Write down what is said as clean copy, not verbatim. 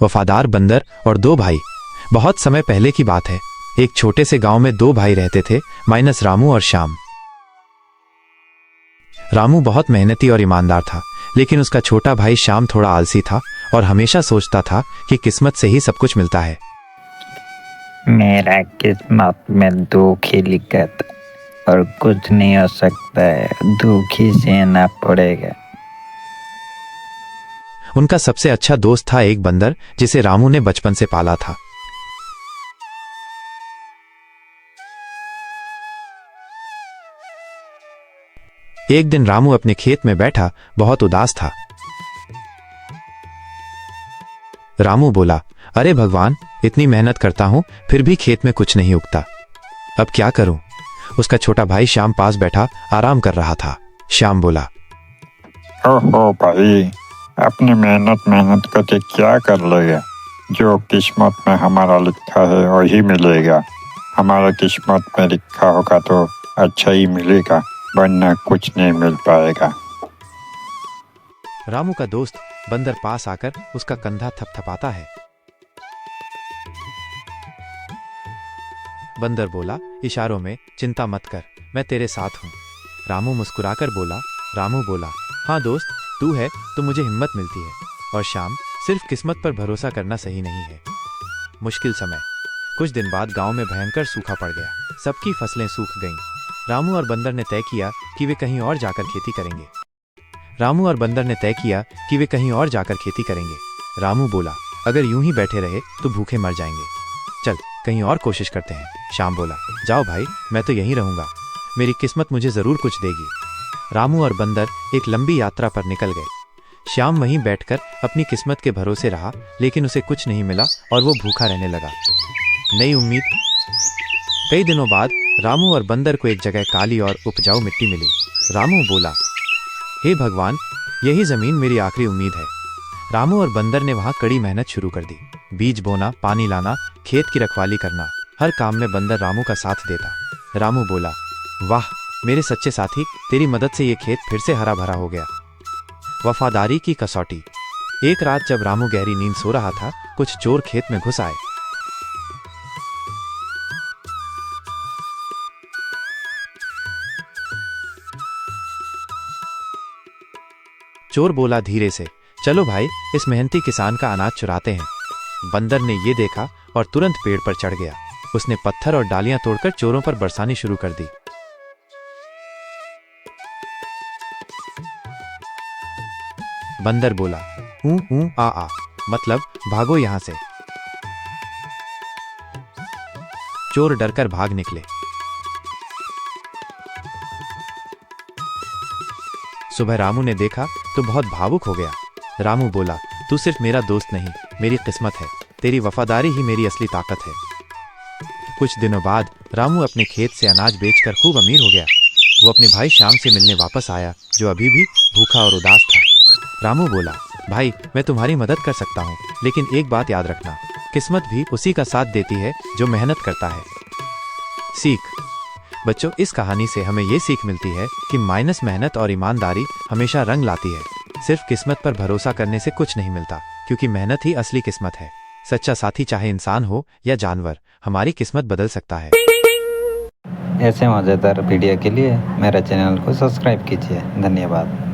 वफादार बंदर और दो भाई। बहुत समय पहले की बात है। एक छोटे से गांव में दो भाई रहते थे, माइनस रामू और श्याम। रामू बहुत मेहनती और ईमानदार था, लेकिन उसका छोटा भाई श्याम थोड़ा आलसी था और हमेशा सोचता था कि किस्मत से ही सब कुछ मिलता है। मेरा किस्मत में दुख ही लिखा था और कुछ नहीं हो सकता है, दुख ही सहना पड़ेगा। उनका सबसे अच्छा दोस्त था एक बंदर, जिसे रामू ने बचपन से पाला था। एक दिन रामू अपने खेत में बैठा बहुत उदास था। रामू बोला, अरे भगवान, इतनी मेहनत करता हूं फिर भी खेत में कुछ नहीं उगता, अब क्या करूं? उसका छोटा भाई श्याम पास बैठा आराम कर रहा था। श्याम बोला, ओहो भाई, अपनी मेहनत करके क्या कर लेगा? जो किस्मत में हमारा लिखा है वही मिलेगा। हमारा किस्मत में लिखा होगा तो अच्छा ही मिलेगा, वरना कुछ नहीं मिल पाएगा। रामू का दोस्त बंदर पास आकर उसका कंधा थपथपाता है। बंदर बोला इशारों में, चिंता मत कर, मैं तेरे साथ हूं। रामू मुस्कुराकर बोला। रामू बोला, हाँ दोस्त, तू है तो मुझे हिम्मत मिलती है। और श्याम, सिर्फ किस्मत पर भरोसा करना सही नहीं है। मुश्किल समय। कुछ दिन बाद गांव में भयंकर सूखा पड़ गया। सबकी फसलें सूख गईं। रामू और बंदर ने तय किया कि वे कहीं और जाकर खेती करेंगे। रामू बोला, अगर यूं ही बैठे रहे तो भूखे मर जाएंगे, चल कहीं और कोशिश करते हैं। श्याम बोला, जाओ भाई, मैं तो यहीं रहूंगा, मेरी किस्मत मुझे जरूर कुछ देगी। रामू और बंदर एक लंबी यात्रा पर निकल गए। श्याम वहीं बैठकर अपनी किस्मत के भरोसे रहा, लेकिन उसे कुछ नहीं मिला और वो भूखा रहने लगा। नई उम्मीद। कई दिनों बाद रामू और बंदर को एक जगह काली और उपजाऊ मिट्टी मिली। रामू बोला, हे भगवान, यही जमीन मेरी आखिरी उम्मीद है। रामू और बंदर ने वहां कड़ी मेहनत शुरू कर दी। बीज बोना, पानी लाना, खेत की रखवाली करना, हर काम में बंदर रामू का साथ देता। रामू बोला, वाह मेरे सच्चे साथी, तेरी मदद से ये खेत फिर से हरा भरा हो गया। वफादारी की कसौटी। एक रात जब रामू गहरी नींद सो रहा था, कुछ चोर खेत में घुस आए। चोर बोला धीरे से, चलो भाई, इस मेहनती किसान का अनाज चुराते हैं। बंदर ने ये देखा और तुरंत पेड़ पर चढ़ गया। उसने पत्थर और डालियां तोड़कर चोरों पर बरसानी शुरू कर दी। बंदर बोला, ऊ आ, मतलब भागो यहां से। चोर डरकर भाग निकले। सुबह रामू ने देखा तो बहुत भावुक हो गया। रामू बोला, तू सिर्फ मेरा दोस्त नहीं, मेरी किस्मत है, तेरी वफादारी ही मेरी असली ताकत है। कुछ दिनों बाद रामू अपने खेत से अनाज बेचकर खूब अमीर हो गया। वो अपने भाई श्याम से मिलने वापस आया, जो अभी भी भूखा और उदास था। रामू बोला, भाई मैं तुम्हारी मदद कर सकता हूँ, लेकिन एक बात याद रखना, किस्मत भी उसी का साथ देती है जो मेहनत करता है। सीख। बच्चों, इस कहानी से हमें ये सीख मिलती है कि माइनस मेहनत और ईमानदारी हमेशा रंग लाती है। सिर्फ किस्मत पर भरोसा करने से कुछ नहीं मिलता, क्योंकि मेहनत ही असली किस्मत है। सच्चा साथी चाहे इंसान हो या जानवर, हमारी किस्मत बदल सकता है। ऐसे मज़ेदार वीडियो के लिए मेरे चैनल को सब्सक्राइब कीजिए। धन्यवाद।